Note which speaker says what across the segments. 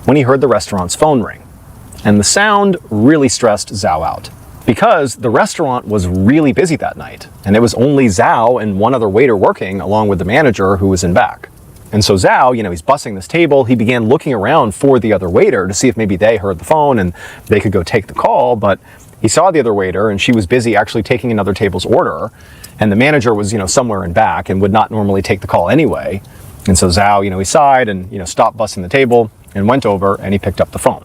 Speaker 1: when he heard the restaurant's phone ring. And the sound really stressed Zhao out, because the restaurant was really busy that night, and it was only Zhao and one other waiter working, along with the manager who was in back. And so Zhao, he's bussing this table, he began looking around for the other waiter to see if maybe they heard the phone and they could go take the call, but he saw the other waiter and she was busy actually taking another table's order, and the manager was, somewhere in back and would not normally take the call anyway. And so Zhao, he sighed and, stopped bussing the table and went over and he picked up the phone.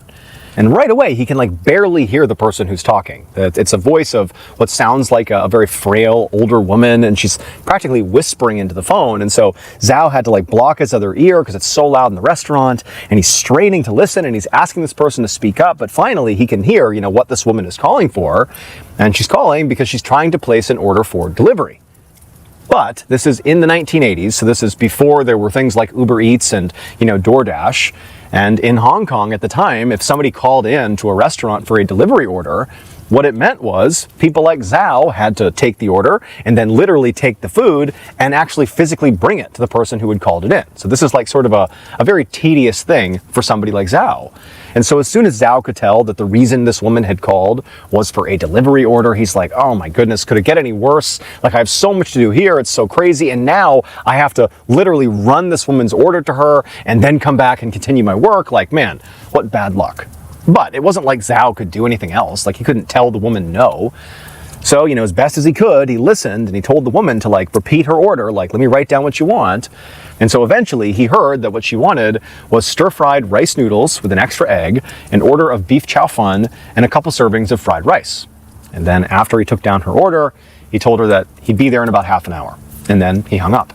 Speaker 1: And right away, he can barely hear the person who's talking. It's a voice of what sounds like a very frail older woman, and she's practically whispering into the phone. And so Zhao had to block his other ear because it's so loud in the restaurant, and he's straining to listen, and he's asking this person to speak up. But finally, he can hear, what this woman is calling for, and she's calling because she's trying to place an order for delivery. But this is in the 1980s, so this is before there were things like Uber Eats and, DoorDash. And in Hong Kong at the time, if somebody called in to a restaurant for a delivery order, what it meant was people like Zhao had to take the order and then literally take the food and actually physically bring it to the person who had called it in. So this is sort of a very tedious thing for somebody like Zhao. And so as soon as Zhao could tell that the reason this woman had called was for a delivery order, he's like, oh my goodness, could it get any worse? I have so much to do here, it's so crazy, and now I have to literally run this woman's order to her and then come back and continue my work. Man, what bad luck. But it wasn't like Zhao could do anything else. He couldn't tell the woman no. So, as best as he could, he listened and he told the woman to repeat her order, let me write down what you want. And so eventually he heard that what she wanted was stir-fried rice noodles with an extra egg, an order of beef chow fun, and a couple servings of fried rice. And then after he took down her order, he told her that he'd be there in about half an hour. And then he hung up.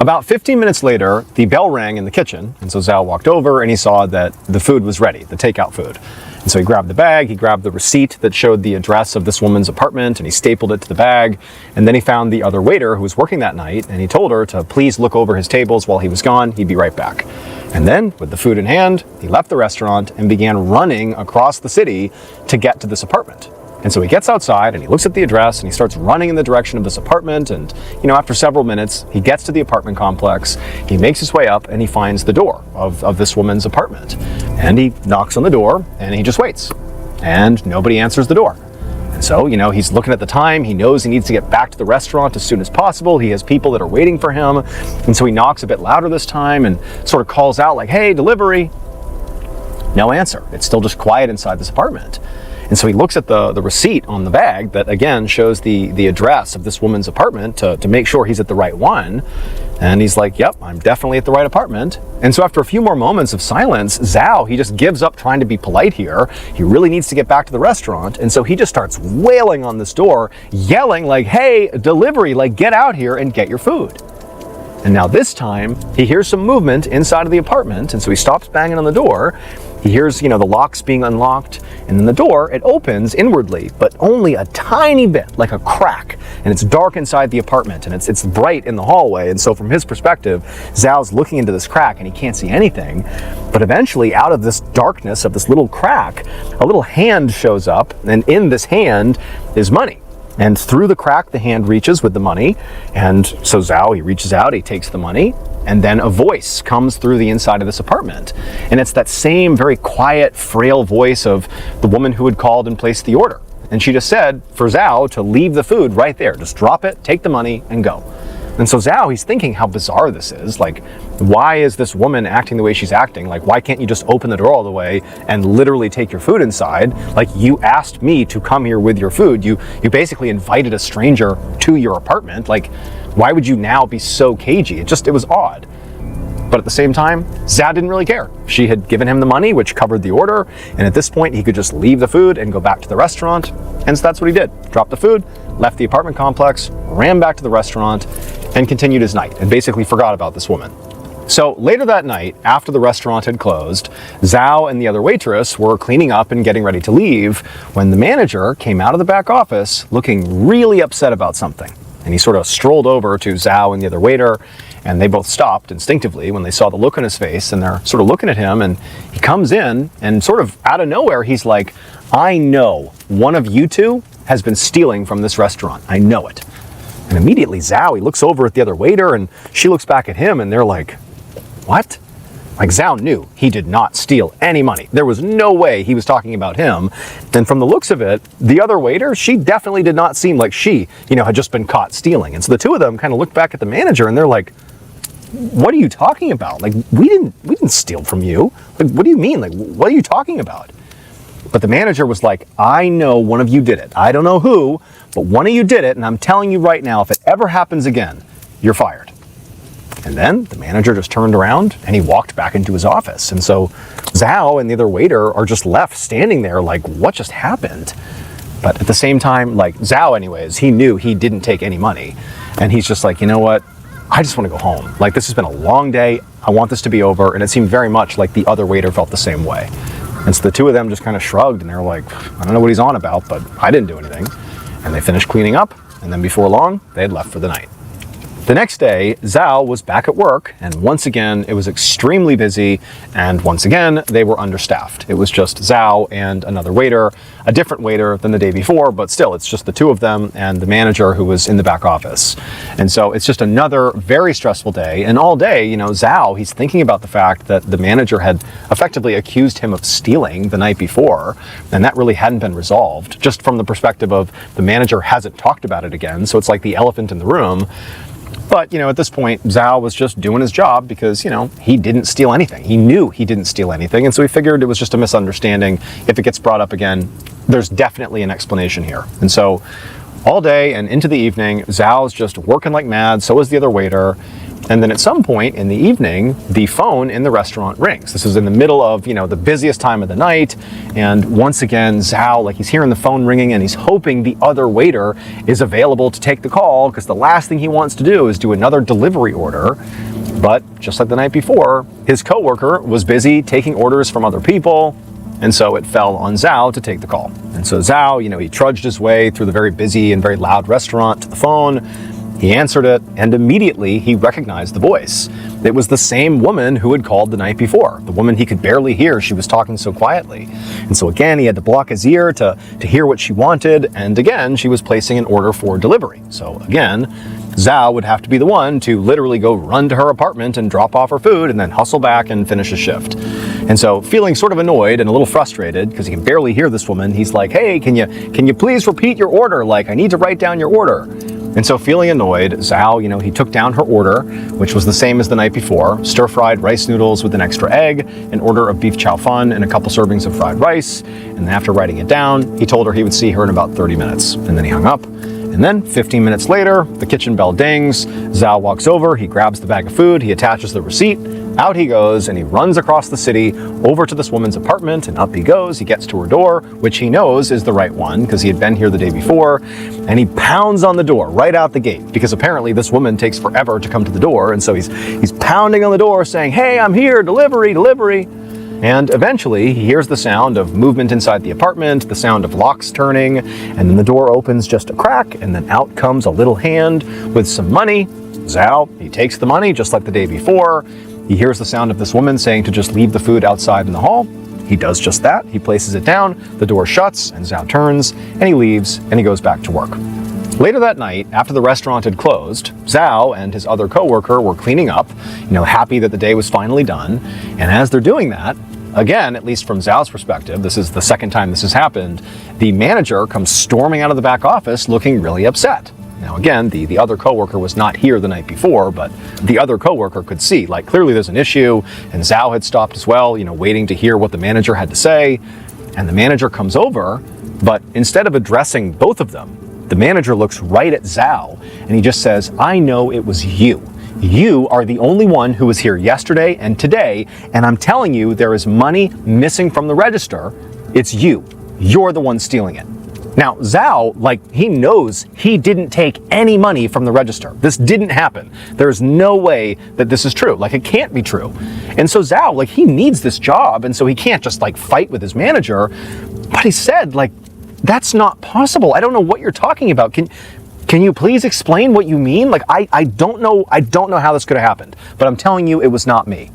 Speaker 1: About 15 minutes later, the bell rang in the kitchen, and so Zhao walked over and he saw that the food was ready, the takeout food. And so he grabbed the bag, he grabbed the receipt that showed the address of this woman's apartment, and he stapled it to the bag. And then he found the other waiter who was working that night, and he told her to please look over his tables while he was gone, he'd be right back. And then, with the food in hand, he left the restaurant and began running across the city to get to this apartment. And so he gets outside and he looks at the address and he starts running in the direction of this apartment. And, after several minutes, he gets to the apartment complex, he makes his way up and he finds the door of this woman's apartment. And he knocks on the door and he just waits. And nobody answers the door. And so, he's looking at the time, he knows he needs to get back to the restaurant as soon as possible. He has people that are waiting for him. And so he knocks a bit louder this time and sort of calls out hey, delivery. No answer. It's still just quiet inside this apartment. And so he looks at the receipt on the bag that, again, shows the address of this woman's apartment to make sure he's at the right one. And he's like, yep, I'm definitely at the right apartment. And so after a few more moments of silence, Zhao, he just gives up trying to be polite here. He really needs to get back to the restaurant. And so he just starts wailing on this door, yelling hey, delivery, get out here and get your food. And now this time, he hears some movement inside of the apartment, and so he stops banging on the door. He hears, the locks being unlocked, and then the door, it opens inwardly, but only a tiny bit, like a crack. And it's dark inside the apartment, and it's bright in the hallway. And so from his perspective, Zhao's looking into this crack, and he can't see anything. But eventually, out of this darkness of this little crack, a little hand shows up, and in this hand is money. And through the crack, the hand reaches with the money. And so Zhao, he reaches out, he takes the money, and then a voice comes through the inside of this apartment. And it's that same very quiet, frail voice of the woman who had called and placed the order. And she just said for Zhao to leave the food right there. Just drop it, take the money, and go. And so Zhao, he's thinking how bizarre this is. Why is this woman acting the way she's acting? Why can't you just open the door all the way and literally take your food inside? You asked me to come here with your food. You basically invited a stranger to your apartment. Why would you now be so cagey? It was odd. But at the same time, Zhao didn't really care. She had given him the money, which covered the order, and at this point, he could just leave the food and go back to the restaurant. And so that's what he did. Dropped the food, left the apartment complex, ran back to the restaurant, and continued his night, and basically forgot about this woman. So later that night, after the restaurant had closed, Zhao and the other waitress were cleaning up and getting ready to leave when the manager came out of the back office looking really upset about something. And he sort of strolled over to Zhao and the other waiter, and they both stopped instinctively when they saw the look on his face, and they're sort of looking at him, and he comes in, and sort of out of nowhere, he's like, I know one of you two has been stealing from this restaurant. I know it. And immediately Zhao, he looks over at the other waiter, and she looks back at him, and they're like, what? Like, Zhao knew he did not steal any money. There was no way he was talking about him. And from the looks of it, the other waiter, she definitely did not seem like she, had just been caught stealing. And so the two of them kind of looked back at the manager and they're like, what are you talking about? Like, we didn't steal from you. Like, what do you mean? Like, what are you talking about? But the manager was like, I know one of you did it. I don't know who, but one of you did it. And I'm telling you right now, if it ever happens again, you're fired. And then the manager just turned around and he walked back into his office. And so Zhao and the other waiter are just left standing there like, what just happened? But at the same time, like, Zhao anyways, he knew he didn't take any money. And he's just like, you know what? I just want to go home. Like, this has been a long day. I want this to be over. And it seemed very much like the other waiter felt the same way. And so the two of them just kind of shrugged and they're like, I don't know what he's on about, but I didn't do anything. And they finished cleaning up. And then before long, they had left for the night. The next day, Zhao was back at work, and once again, it was extremely busy, and once again, they were understaffed. It was just Zhao and another waiter, a different waiter than the day before, but still, it's just the two of them and the manager who was in the back office. And so it's just another very stressful day, and all day, Zhao, he's thinking about the fact that the manager had effectively accused him of stealing the night before, and that really hadn't been resolved, just from the perspective of the manager hasn't talked about it again, so it's like the elephant in the room. But, at this point, Zhao was just doing his job because, he didn't steal anything. He knew he didn't steal anything, and so he figured it was just a misunderstanding. If it gets brought up again, there's definitely an explanation here. And so all day and into the evening, Zhao's just working like mad, so is the other waiter. And then at some point in the evening, the phone in the restaurant rings. This is in the middle of, the busiest time of the night. And once again, Zhao, like, he's hearing the phone ringing and he's hoping the other waiter is available to take the call because the last thing he wants to do is do another delivery order. But just like the night before, his coworker was busy taking orders from other people. And so it fell on Zhao to take the call. And so Zhao, he trudged his way through the very busy and very loud restaurant to the phone. He answered it, and immediately he recognized the voice. It was the same woman who had called the night before, the woman he could barely hear. She was talking so quietly. And so again, he had to block his ear to hear what she wanted, and again, she was placing an order for delivery. So again, Zhao would have to be the one to literally go run to her apartment and drop off her food and then hustle back and finish his shift. And so, feeling sort of annoyed and a little frustrated because he can barely hear this woman, he's like, hey, can you please repeat your order? Like, I need to write down your order. And so, feeling annoyed, Zhao, he took down her order, which was the same as the night before: stir-fried rice noodles with an extra egg, an order of beef chow fun, and a couple servings of fried rice. And then after writing it down, he told her he would see her in about 30 minutes. And then he hung up. And then 15 minutes later, the kitchen bell dings. Zhao walks over, he grabs the bag of food, he attaches the receipt. Out he goes, and he runs across the city over to this woman's apartment, and up he goes. He gets to her door, which he knows is the right one because he had been here the day before, and he pounds on the door right out the gate because apparently this woman takes forever to come to the door, and so he's pounding on the door saying, hey, I'm here, delivery, delivery. And eventually, he hears the sound of movement inside the apartment, the sound of locks turning, and then the door opens just a crack, and then out comes a little hand with some money. Zhao, he takes the money just like the day before. He hears the sound of this woman saying to just leave the food outside in the hall. He does just that. He places it down, the door shuts, and Zhao turns, and he leaves, and he goes back to work. Later that night, after the restaurant had closed, Zhao and his other coworker were cleaning up, happy that the day was finally done. And as they're doing that, again, at least from Zhao's perspective, this is the second time this has happened, the manager comes storming out of the back office looking really upset. Now again, the other coworker was not here the night before, but the other coworker could see, like, clearly there's an issue, and Zhao had stopped as well, waiting to hear what the manager had to say. And the manager comes over, but instead of addressing both of them, the manager looks right at Zhao, and he just says, I know it was you. You are the only one who was here yesterday and today, and I'm telling you there is money missing from the register. It's you. You're the one stealing it. Now, Zhao, he knows he didn't take any money from the register. This didn't happen. There's no way that this is true. It can't be true. And so Zhao, he needs this job, and so he can't just, fight with his manager. But he said, that's not possible. I don't know what you're talking about. Can you please explain what you mean? I don't know how this could have happened, but I'm telling you it was not me.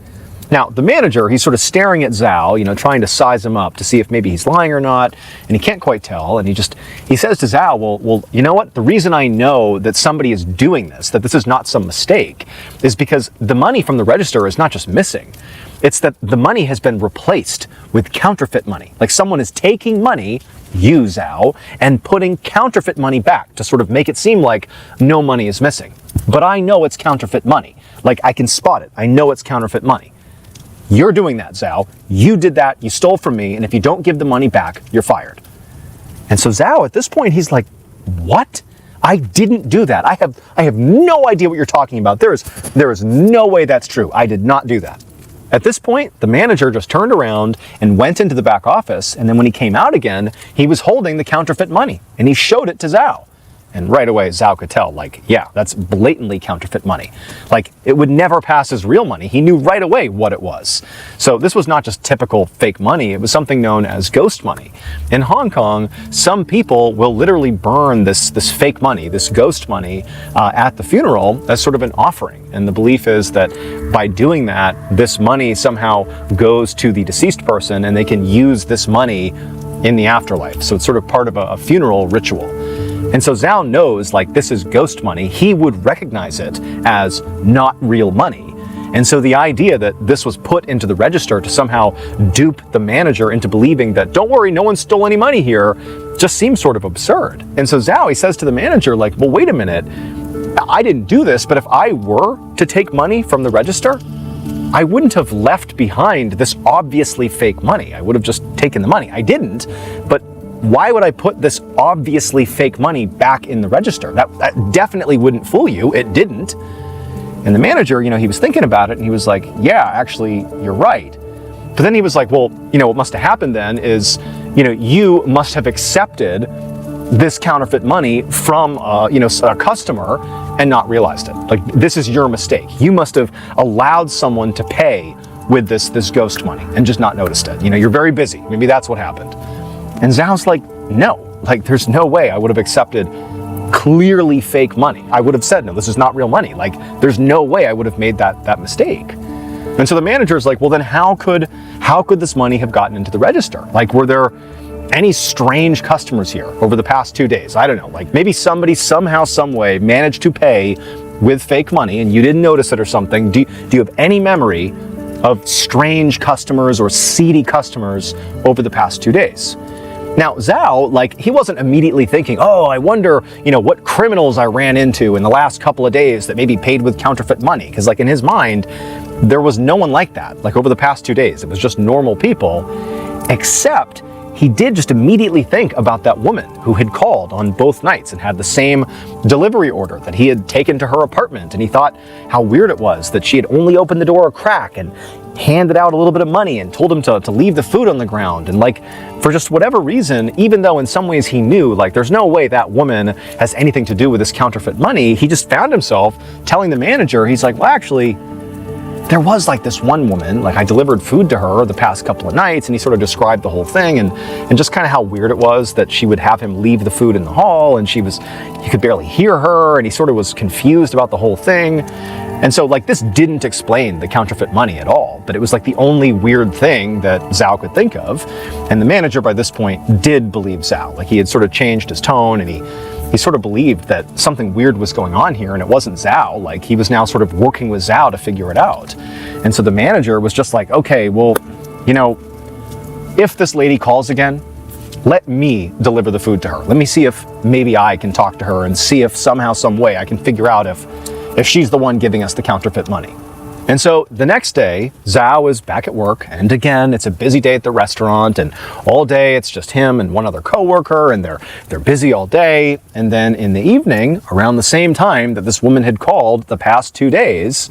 Speaker 1: Now, the manager, he's sort of staring at Zhao, trying to size him up to see if maybe he's lying or not, and he can't quite tell, and he says to Zhao, well, you know what? The reason I know that somebody is doing this, that this is not some mistake, is because the money from the register is not just missing. It's that the money has been replaced with counterfeit money. Like someone is taking money, you, Zhao, and putting counterfeit money back to sort of make it seem like no money is missing. But I know it's counterfeit money. Like I can spot it. I know it's counterfeit money. You're doing that, Zhao. You did that. You stole from me. And if you don't give the money back, you're fired. And so Zhao, at this point, he's like, what? I didn't do that. I have no idea what you're talking about. There is no way that's true. I did not do that. At this point, the manager just turned around and went into the back office. And then when he came out again, he was holding the counterfeit money and he showed it to Zhao. And right away, Zhao could tell, like, yeah, that's blatantly counterfeit money. Like, it would never pass as real money. He knew right away what it was. So this was not just typical fake money. It was something known as ghost money. In Hong Kong, some people will literally burn this fake money, this ghost money, at the funeral as sort of an offering. And the belief is that by doing that, this money somehow goes to the deceased person and they can use this money in the afterlife. So it's sort of part of a funeral ritual. And so Zhao knows, like, this is ghost money. He would recognize it as not real money. And so the idea that this was put into the register to somehow dupe the manager into believing that, don't worry, no one stole any money here, just seems sort of absurd. And so Zhao, he says to the manager, like, well, wait a minute. I didn't do this, but if I were to take money from the register, I wouldn't have left behind this obviously fake money. I would have just taken the money. I didn't, but why would I put this obviously fake money back in the register? That definitely wouldn't fool you. It didn't. And the manager, he was thinking about it and he was like, yeah, actually, you're right. But then he was like, well, what must have happened then is, you must have accepted this counterfeit money from, a customer and not realized it. Like, this is your mistake. You must have allowed someone to pay with this ghost money and just not noticed it. You're very busy. Maybe that's what happened. And Zhao's like, no, like there's no way I would have accepted clearly fake money. I would have said, no, this is not real money. Like there's no way I would have made that mistake. And so the manager's like, well then how could this money have gotten into the register? Like were there any strange customers here over the past 2 days? I don't know, like maybe somebody somehow, some way managed to pay with fake money and you didn't notice it or something. Do you have any memory of strange customers or seedy customers over the past 2 days? Now, Zhao, like, he wasn't immediately thinking, oh, I wonder, what criminals I ran into in the last couple of days that maybe paid with counterfeit money. Because, like, in his mind, there was no one like that, like, over the past 2 days. It was just normal people, except he did just immediately think about that woman who had called on both nights and had the same delivery order that he had taken to her apartment. And he thought how weird it was that she had only opened the door a crack and handed out a little bit of money and told him to leave the food on the ground. And like, for just whatever reason, even though in some ways he knew, like, there's no way that woman has anything to do with this counterfeit money, he just found himself telling the manager, he's like, well, actually, there was like this one woman, like I delivered food to her the past couple of nights, and he sort of described the whole thing and just kind of how weird it was that she would have him leave the food in the hall and he could barely hear her, and he sort of was confused about the whole thing. And so like this didn't explain the counterfeit money at all, but it was like the only weird thing that Zhao could think of. And the manager by this point did believe Zhao. Like he had sort of changed his tone and he sort of believed that something weird was going on here and it wasn't Zhao. Like he was now sort of working with Zhao to figure it out. And so the manager was just like, okay, well, if this lady calls again, let me deliver the food to her. Let me see if maybe I can talk to her and see if somehow, some way I can figure out if she's the one giving us the counterfeit money. And so the next day, Zhao is back at work, and again, it's a busy day at the restaurant, and all day it's just him and one other coworker, and they're busy all day. And then in the evening, around the same time that this woman had called the past 2 days,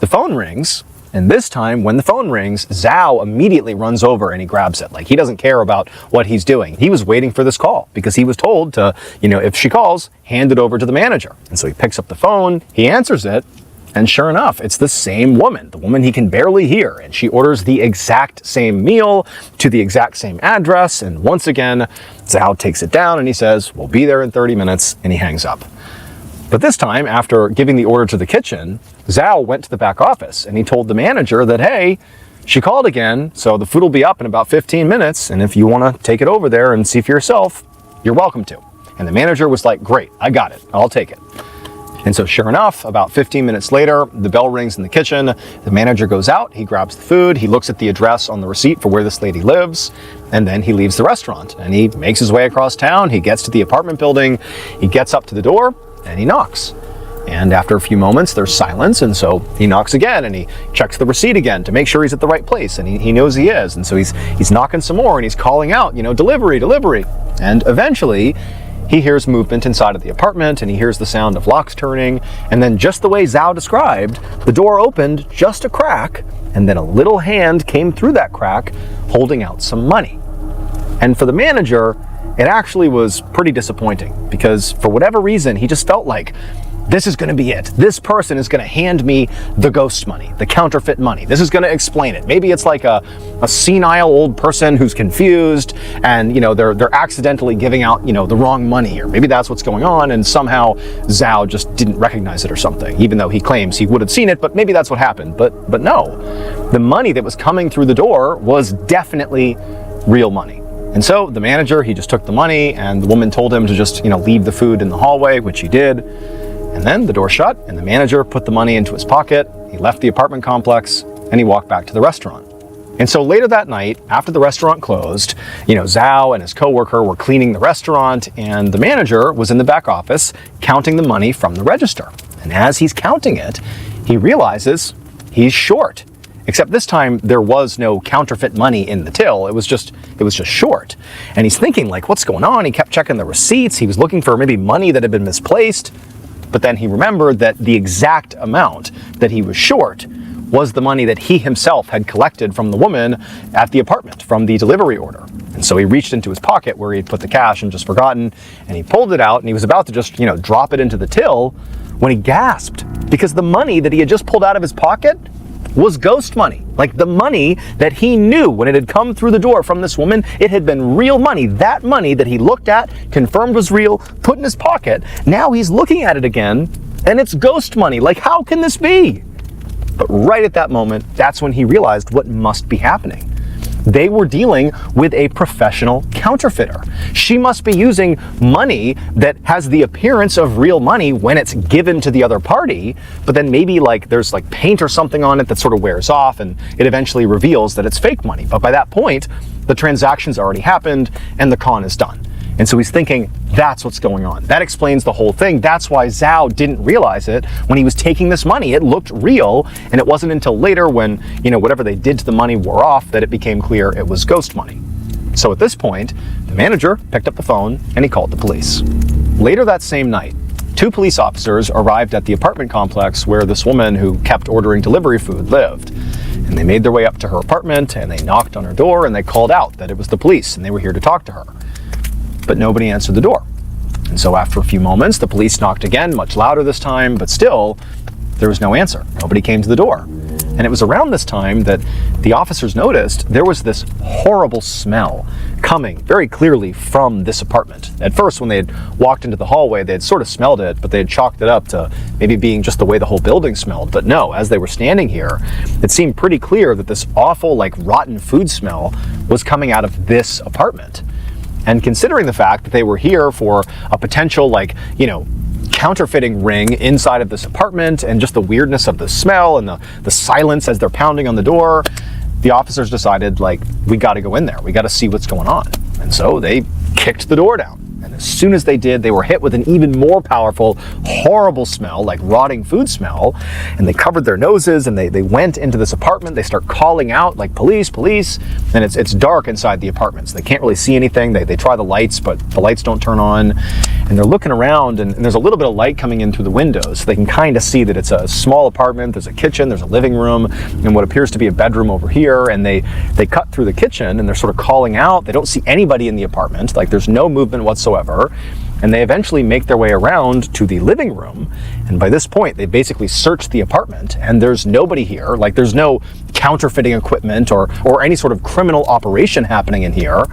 Speaker 1: the phone rings. And this time, when the phone rings, Zhao immediately runs over and he grabs it. Like, he doesn't care about what he's doing. He was waiting for this call because he was told to, if she calls, hand it over to the manager. And so he picks up the phone, he answers it, and sure enough, it's the same woman, the woman he can barely hear. And she orders the exact same meal to the exact same address. And once again, Zhao takes it down and he says, we'll be there in 30 minutes, and he hangs up. But this time, after giving the order to the kitchen, Zhao went to the back office and he told the manager that, hey, she called again, so the food will be up in about 15 minutes, and if you want to take it over there and see for yourself, you're welcome to. And the manager was like, great, I got it, I'll take it. And so sure enough, about 15 minutes later, the bell rings in the kitchen, the manager goes out, he grabs the food, he looks at the address on the receipt for where this lady lives, and then he leaves the restaurant, and he makes his way across town, he gets to the apartment building, he gets up to the door, and he knocks. And after a few moments, there's silence, and so he knocks again, and he checks the receipt again to make sure he's at the right place, and he knows he is, and so he's knocking some more, and he's calling out, delivery, delivery. And eventually, he hears movement inside of the apartment, and he hears the sound of locks turning, and then just the way Zhao described, the door opened just a crack, and then a little hand came through that crack, holding out some money. And for the manager, it actually was pretty disappointing, because for whatever reason, he just felt like, this is going to be it. This person is going to hand me the ghost money, the counterfeit money. This is going to explain it. Maybe it's like a senile old person who's confused and, they're accidentally giving out, the wrong money here. Maybe that's what's going on, and somehow Zhao just didn't recognize it or something, even though he claims he would have seen it, but maybe that's what happened. But no, the money that was coming through the door was definitely real money. And so the manager, he just took the money, and the woman told him to just, leave the food in the hallway, which he did. And then the door shut, and the manager put the money into his pocket, he left the apartment complex, and he walked back to the restaurant. And so later that night, after the restaurant closed, Zhao and his coworker were cleaning the restaurant, and the manager was in the back office counting the money from the register. And as he's counting it, he realizes he's short. Except this time, there was no counterfeit money in the till. It was just short. And he's thinking, like, what's going on? He kept checking the receipts. He was looking for maybe money that had been misplaced. But then he remembered that the exact amount that he was short was the money that he himself had collected from the woman at the apartment, from the delivery order. And so he reached into his pocket where he had put the cash and just forgotten, and he pulled it out, and he was about to just, drop it into the till when he gasped, because the money that he had just pulled out of his pocket was ghost money. Like the money that he knew when it had come through the door from this woman, it had been real money. That money that he looked at, confirmed was real, put in his pocket. Now he's looking at it again, and it's ghost money. Like, how can this be? But right at that moment, that's when he realized what must be happening. They were dealing with a professional counterfeiter. She must be using money that has the appearance of real money when it's given to the other party, but then maybe there's paint or something on it that sort of wears off, and it eventually reveals that it's fake money. But by that point, the transaction's already happened and the con is done. And so he's thinking, that's what's going on. That explains the whole thing. That's why Zhao didn't realize it when he was taking this money. It looked real, and it wasn't until later when, whatever they did to the money wore off that it became clear it was ghost money. So at this point, the manager picked up the phone and he called the police. Later that same night, 2 police officers arrived at the apartment complex where this woman who kept ordering delivery food lived. And they made their way up to her apartment, and they knocked on her door, and they called out that it was the police and they were here to talk to her. But nobody answered the door. And so after a few moments, the police knocked again, much louder this time, but still, there was no answer. Nobody came to the door. And it was around this time that the officers noticed there was this horrible smell coming very clearly from this apartment. At first, when they had walked into the hallway, they had sort of smelled it, but they had chalked it up to maybe being just the way the whole building smelled. But no, as they were standing here, it seemed pretty clear that this awful, rotten food smell was coming out of this apartment. And considering the fact that they were here for a potential, counterfeiting ring inside of this apartment, and just the weirdness of the smell and the silence as they're pounding on the door, the officers decided, we got to go in there. We got to see what's going on. And so they kicked the door down. And as soon as they did, they were hit with an even more powerful, horrible smell, like rotting food smell. And they covered their noses, and they went into this apartment. They start calling out, police, police. And it's dark inside the apartments. They can't really see anything. They try the lights, but the lights don't turn on. And they're looking around, and there's a little bit of light coming in through the windows. So they can kind of see that it's a small apartment. There's a kitchen, there's a living room, and what appears to be a bedroom over here. And they cut through the kitchen, and they're sort of calling out. They don't see anybody in the apartment. There's no movement whatsoever. And they eventually make their way around to the living room. And by this point, they basically searched the apartment, and there's nobody here. There's no counterfeiting equipment or any sort of criminal operation happening in here.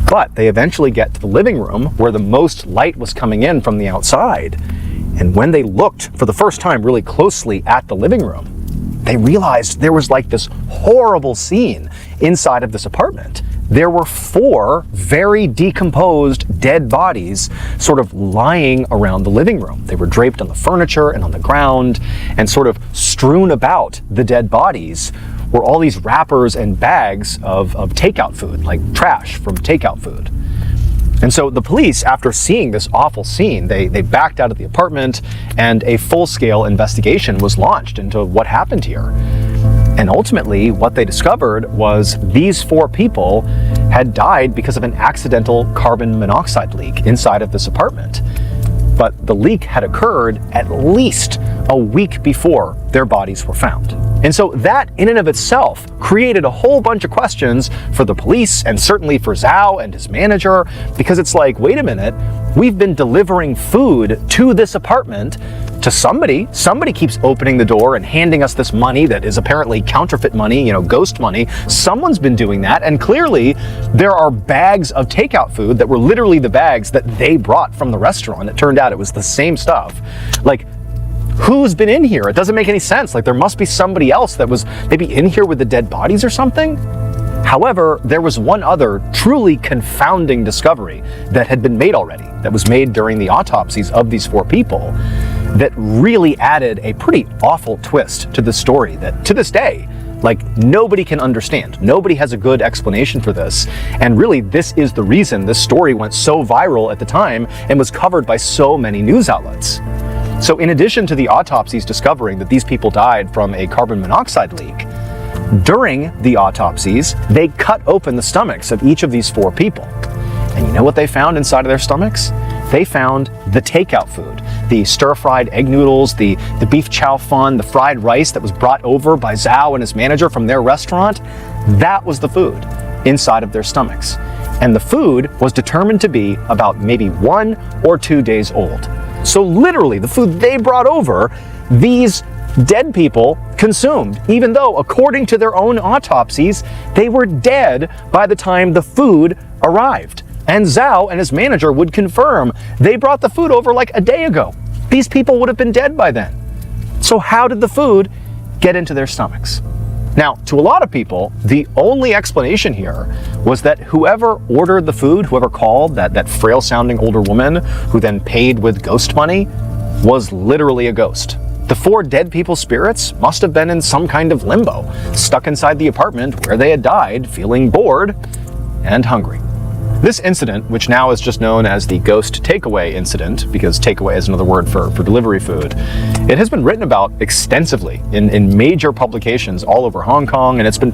Speaker 1: But they eventually get to the living room where the most light was coming in from the outside. And when they looked for the first time really closely at the living room, they realized there was like this horrible scene inside of this apartment. There were 4 very decomposed dead bodies sort of lying around the living room. They were draped on the furniture and on the ground, and sort of strewn about the dead bodies were all these wrappers and bags of takeout food, like trash from takeout food. And so the police, after seeing this awful scene, they backed out of the apartment, and a full-scale investigation was launched into what happened here. And ultimately, what they discovered was these 4 people had died because of an accidental carbon monoxide leak inside of this apartment. But the leak had occurred at least a week before their bodies were found. And so that in and of itself created a whole bunch of questions for the police, and certainly for Zhao and his manager, because it's like, wait a minute, we've been delivering food to this apartment to somebody. Somebody keeps opening the door and handing us this money that is apparently counterfeit money, ghost money. Someone's been doing that, and clearly there are bags of takeout food that were literally the bags that they brought from the restaurant. It turned out it was the same stuff. Like, who's been in here? It doesn't make any sense. Like, there must be somebody else that was maybe in here with the dead bodies or something. However, there was one other truly confounding discovery that had been made already, that was made during the autopsies of these 4 people, that really added a pretty awful twist to the story that, to this day, like, nobody can understand. Nobody has a good explanation for this. And really, this is the reason this story went so viral at the time and was covered by so many news outlets. So in addition to the autopsies discovering that these people died from a carbon monoxide leak, during the autopsies, they cut open the stomachs of each of these 4 people. And you know what they found inside of their stomachs? They found the takeout food, the stir-fried egg noodles, the beef chow fun, the fried rice that was brought over by Zhao and his manager from their restaurant. That was the food inside of their stomachs. And the food was determined to be about maybe 1 or 2 days old. So literally, the food they brought over, these dead people consumed, even though, according to their own autopsies, they were dead by the time the food arrived. And Zhao and his manager would confirm they brought the food over like a day ago. These people would have been dead by then. So how did the food get into their stomachs? Now, to a lot of people, the only explanation here was that whoever ordered the food, whoever called, that frail-sounding older woman who then paid with ghost money, was literally a ghost. The 4 dead people's spirits must have been in some kind of limbo, stuck inside the apartment where they had died, feeling bored and hungry. This incident, which now is just known as the ghost takeaway incident, because takeaway is another word for delivery food, it has been written about extensively in major publications all over Hong Kong, and it's been